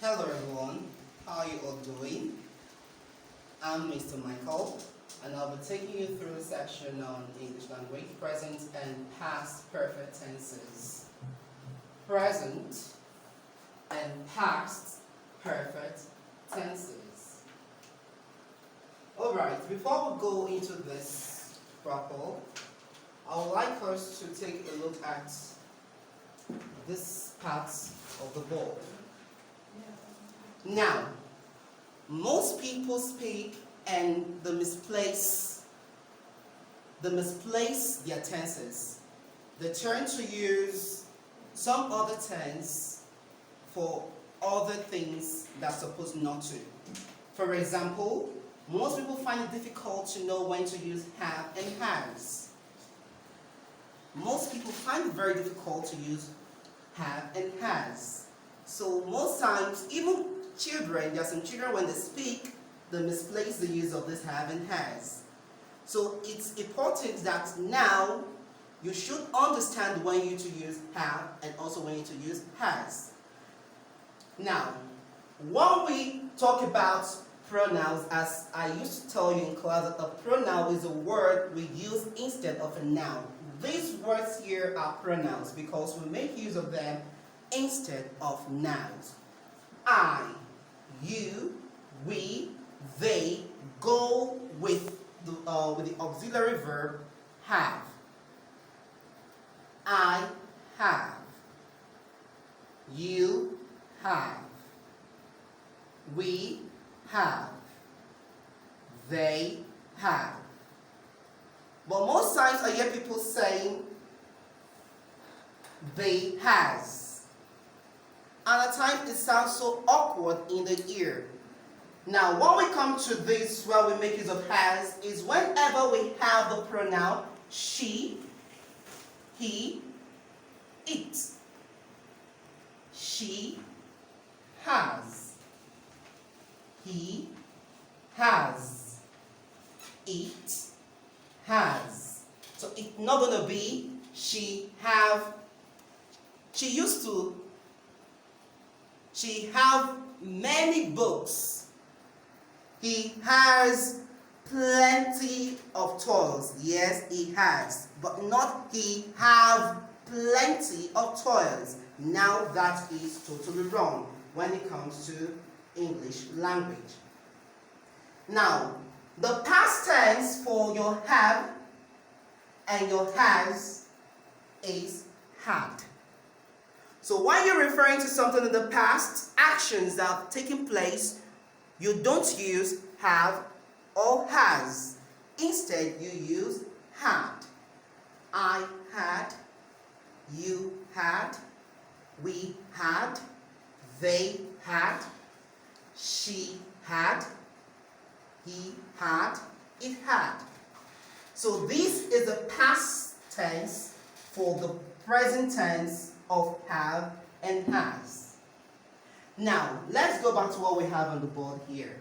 Hello everyone, how are you all doing? I'm Mr. Michael and I'll be taking you through a section on English language, present and past perfect tenses. Present and past perfect tenses. Alright, before we go into this proper, I would like us to take a look at this part of the board. Now, most people speak and they misplace their tenses. They turn to use some other tense for other things they're supposed not to. For example, most people find it difficult to know when to use have and has. Most people find it very difficult to use have and has. So most times, even children, there are some children when they speak, they misplace the use of this have and has. So it's important that now you should understand when you to use have and also when you to use has. Now, when we talk about pronouns, as I used to tell you in class, that a pronoun is a word we use instead of a noun. These words here are pronouns because we make use of them instead of nouns. I, you, we, they go with the auxiliary verb have. I have. You have. We have. They have. But most times I hear people saying they has. And at times it sounds so awkward in the ear. Now, when we come to this where we make use of has, is whenever we have the pronoun she, he, it. She has. He has. It has. So it's not going to be she have. She have many books. He has plenty of toys. Yes, he has. But not he have plenty of toys. Now that is totally wrong when it comes to English language. Now, the past tense for your have and your has is had. So when you're referring to something in the past, actions that have taken place, you don't use have or has. Instead, you use had. I had, you had, we had, they had, she had, he had, it had. So this is the past tense for the present tense of have and has. Now, let's go back to what we have on the board here.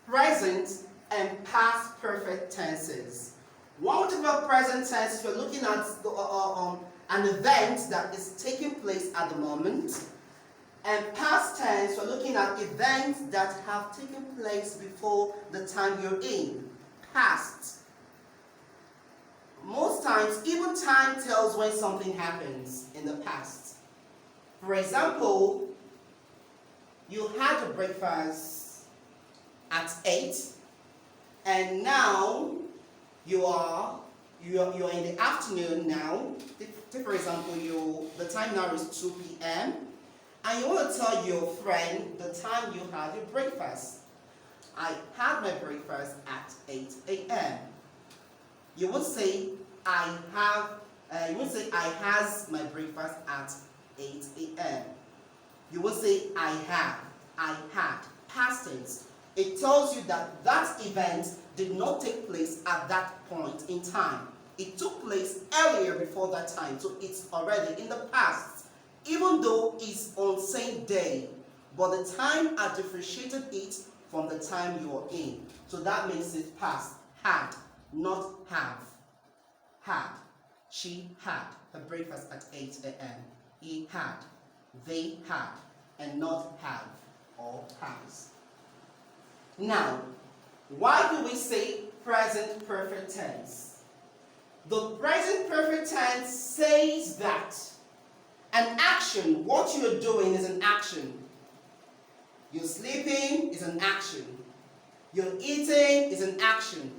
Present and past perfect tenses. When we talk about present tenses, we're looking at an event that is taking place at the moment. And past tense, we're looking at events that have taken place before the time you're in. Past. Most times, even time tells when something happens in the past. For example, you had your breakfast at 8, and now you're in the afternoon now. Take for example, the time now is 2 p.m. and you want to tell your friend the time you had your breakfast. I had my breakfast at 8 a.m. You would say I has my breakfast at 8 a.m. You would say I had, past tense. It tells you that that event did not take place at that point in time. It took place earlier before that time, so it's already in the past. Even though it's on same day, but the time I differentiated it from the time you are in. So that makes it past. Had, not have. Had. She had her breakfast at 8 a.m. He had. They had. and not have or has. Now, why do we say present perfect tense? The present perfect tense says that an action, what you're doing is an action. You're sleeping is an action. You're eating is an action.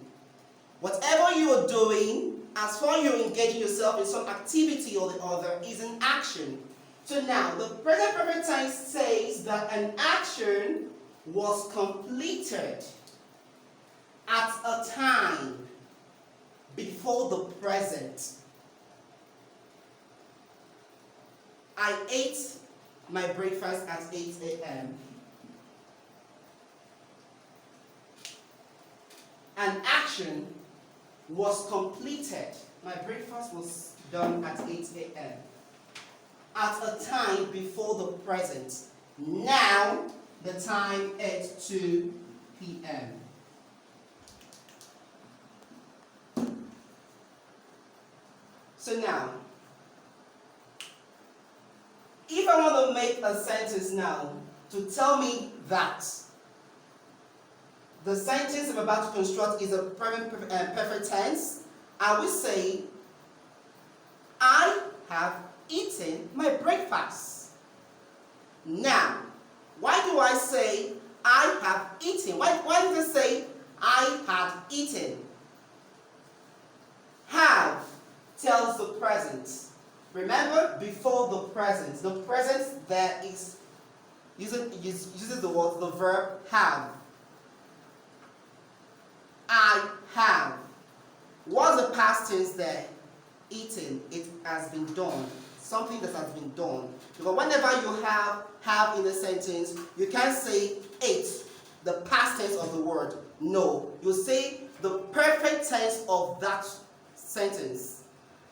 Whatever you are doing, as far as you're engaging yourself in some activity or the other, is an action. So now, the present perfect tense says that an action was completed at a time before the present. I ate my breakfast at 8 a.m. An action was completed. My breakfast was done at 8 a.m. at a time before the present. Now, the time is 2 p.m. So now, if I want to make a sentence now to tell me that the sentence I'm about to construct is a perfect tense, I will say, I have eaten my breakfast. Now, why do I say I have eaten? Why did I say I had eaten? Have tells the present. Remember, before the present. The present there is uses the word, the verb have. I have. What's the past tense there? Eaten. It has been done. Something that has been done. Because whenever you have in a sentence, you can't say ate, the past tense of the word. No. You say the perfect tense of that sentence.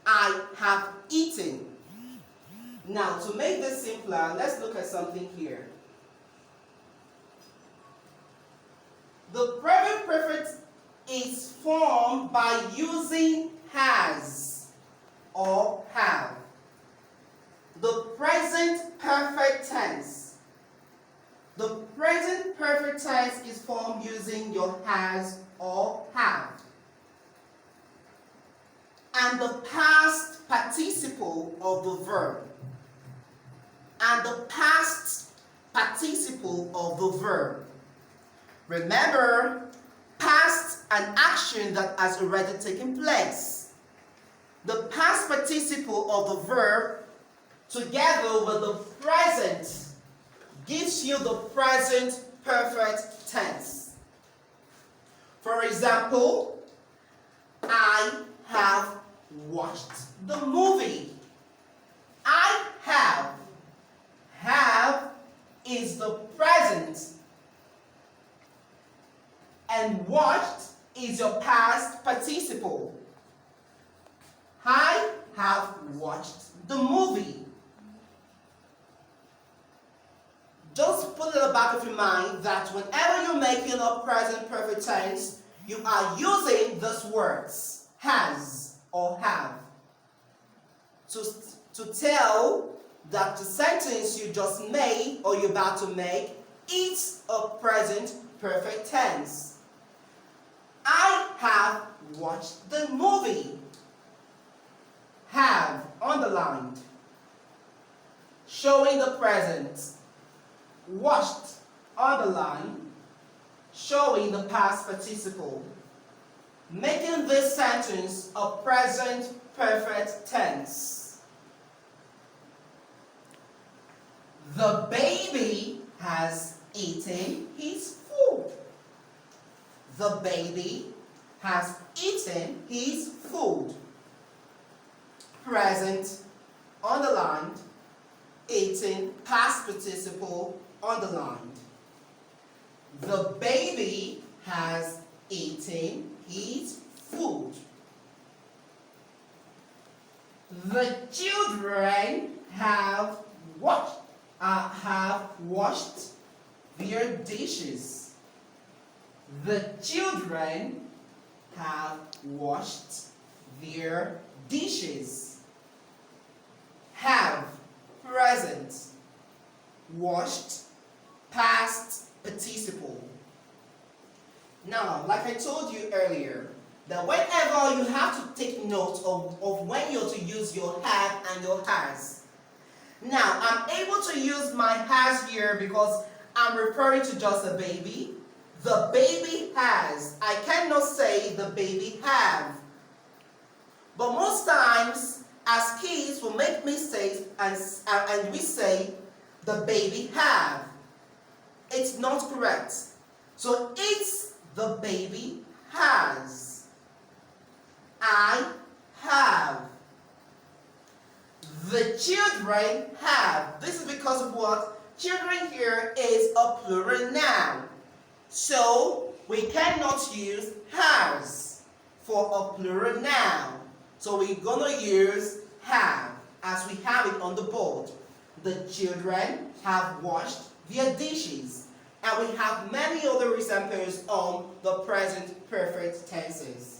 I have eaten. Now, to make this simpler, let's look at something here. The present perfect is formed by using has or have. The present perfect tense. The present perfect tense is formed using your has or have. And the past participle of the verb. And the past participle of the verb. Remember, past an action that has already taken place. The past participle of the verb together with the present gives you the present perfect tense. For example, I have watched the movie. I have. Have is the present. And watched is your past participle. I have watched the movie. Just put it at the back of your mind that whenever you're making a present perfect tense, you are using these words, has or have, to tell that the sentence you just made or you're about to make is a present perfect tense. I have watched the movie. Have, underlined, showing the present. Watched, underlined, showing the past participle. Making this sentence a present perfect tense. The baby has eaten his food. The baby has eaten his food. Present, underlined, eaten, past participle, underlined. The baby has eaten his food. The children have washed their dishes. The children have washed their dishes. Have, present. washed, past participle. Now, like I told you earlier, that whenever you have to take note of when you're to use your have and your has. Now, I'm able to use my has here because I'm referring to just a baby. The baby has. I cannot say the baby have. But most times, as kids, we make mistakes and we say the baby have. It's not correct. So it's the baby has. I have. The children have. This is because of what? Children here is a plural noun. So we cannot use has for a plural noun. So we're going to use have as we have it on the board. The children have washed their dishes. And we have many other examples on the present perfect tenses.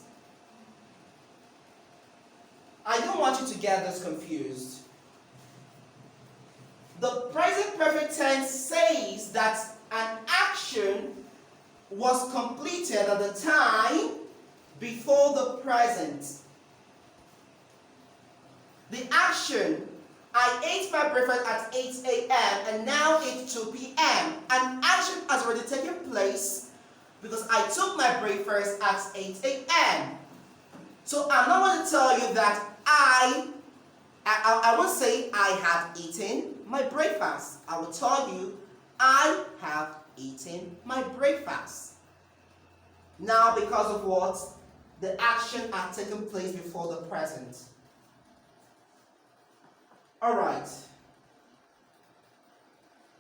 I don't want you to get this confused. The present perfect tense says that an action was completed at the time before the present. The action, I ate my breakfast at 8 a.m. and now it's 2 p.m. An action has already taken place because I took my breakfast at 8 a.m. So I'm not going to tell you that I won't say I have eaten my breakfast. I will tell you I have eaten my breakfast. Now because of what? The action has taken place before the present. Alright.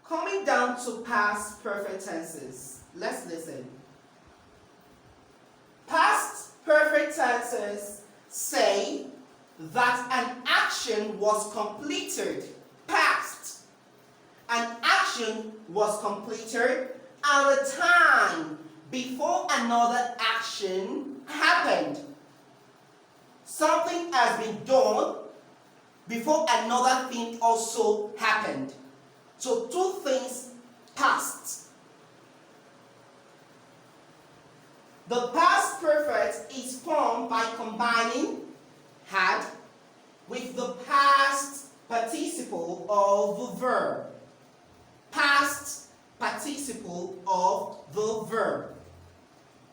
Coming down to past perfect tenses. Let's listen. Past perfect tenses say that an action was completed. Past. An action was completed at a time before another action happened. Something has been done before another thing also happened. So two things passed. The past perfect is formed by combining had with the past participle of the verb. Past participle of the verb.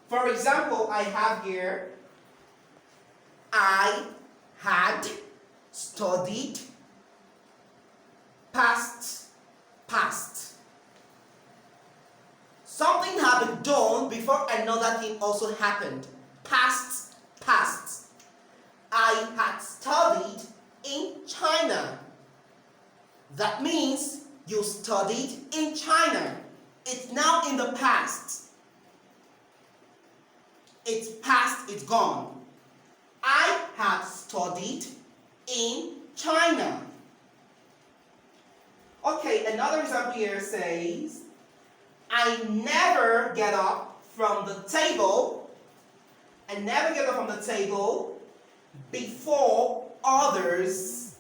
For example, I have here, I had studied, past. Something had been done before another thing also happened. Past. I had studied in China. That means you studied in China. It's now in the past. It's past, it's gone. I had studied in China. Okay, another example here says, I never get up from the table. I never get up from the table before others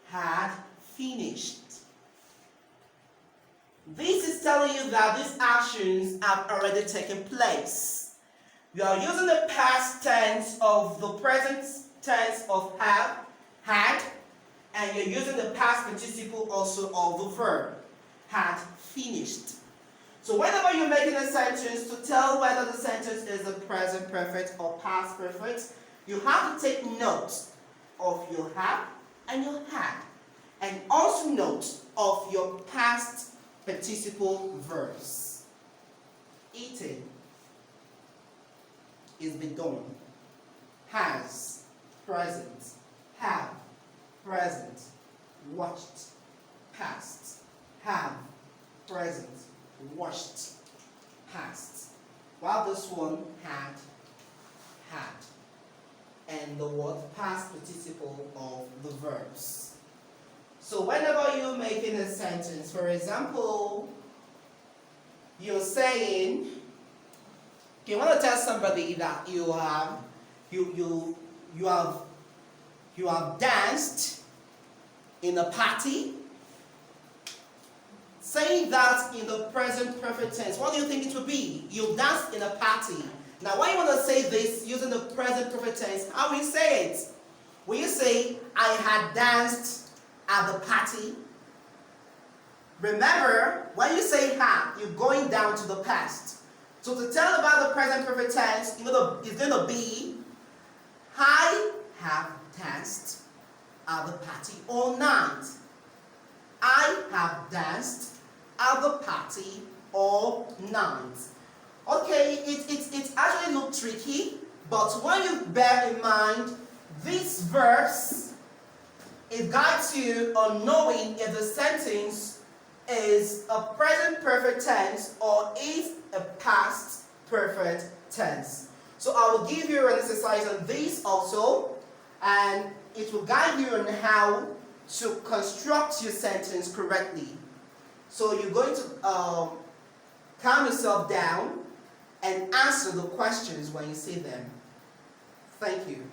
had finished. This is telling you that these actions have already taken place. You are using the past tense of the present tense of have, had, and you're using the past participle also of the verb, had finished. So whenever you're making a sentence, to tell whether the sentence is a present perfect or past perfect, you have to take note of your have and your had, and also note of your past participle verbs. Eating is been done. Has, present. Have, present. Watched, past. Have, present. Watched, past. While this one had. And the word past participle of the verbs. So whenever you're making a sentence, for example, you're saying, you want to tell somebody that you have danced in a party. Say saying that in the present perfect tense, what do you think it would be? You danced in a party. Now, when you want to say this using the present perfect tense, how will you say it? Will you say, I had danced at the party? Remember, when you say had, you're going down to the past. So to tell about the present perfect tense, it's going to be, I have danced at the party all night. I have danced at the party all night. Okay, it actually looks tricky, but when you bear in mind these verbs, it guides you on knowing if the sentence is a present perfect tense or is a past perfect tense. So I will give you an exercise on this also, and it will guide you on how to construct your sentence correctly. So you're going to calm yourself down and answer the questions when you see them. Thank you.